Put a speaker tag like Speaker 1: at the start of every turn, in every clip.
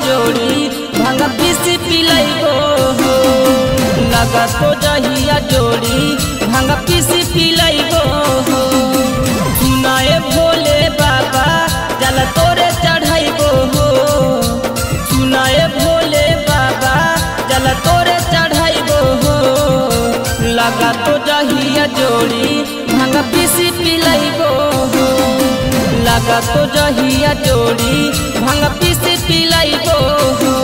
Speaker 1: जोड़ी भांग पीसी पिलैबो हो। लगा तो जहिया जोड़ी भांग पीसी पिलैबो हो। सुनाए भोले बाबा जल तोरे चढ़ैबो हो। सुनाए भोले बाबा जल तोरे चढ़ैबो हो। लगा तो जहिया जोड़ी भांग पीसी पिलैबो हो। लगा तो जहिया जोड़ी भांग पीसी पिलैबो हो।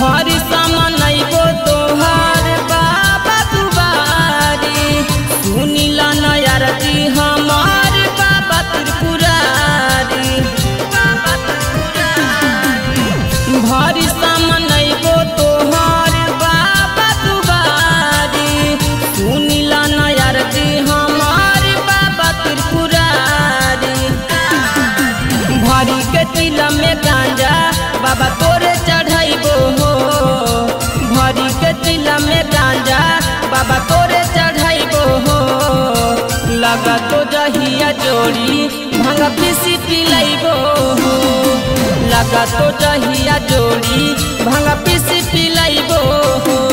Speaker 1: भारी सामनैबो तोहार बाबा दुबारी। सुनिला नयरती हमार बाबा त्रिपुरारी। भारी सामनैबो तोहार बाबा दुबारी। सुनिला नयरती हमार बाबा त्रिपुरारी। भारी के तिला में गांजा बाबा तोरे चढ़ैबो हो। भरी के तिला में गांजा बाबा तोरे चढ़ैबो हो। लगा तो जहिया जोड़ी भांग पीसी पिलैबो हो। लगा तो जहिया जोड़ी भांग पीसी पिलैबो हो।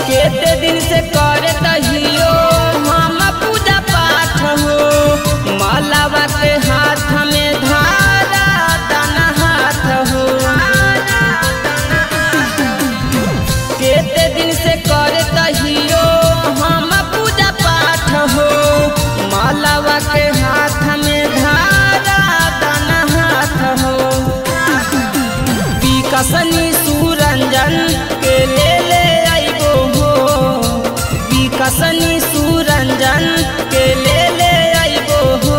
Speaker 1: केते दिन से करे तहियो हम पूजा पाठ हो। मालावा के हाथ में धारा दाना हाथ हो। केते दिन से करे तहियो हम पूजा पाठ हो। मालावा के हाथ में धारा दाना हाथ हो। विकसनी सुरंजन के ले कसनी सुरंजन के ले आइबो हो।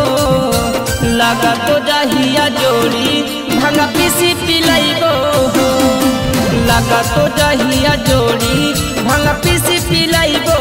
Speaker 1: लगा तो जहिया जोड़ी भांग पीसी पिलैबो हो। लगा तो जहिया जोड़ी भांग पीसी पिलैबो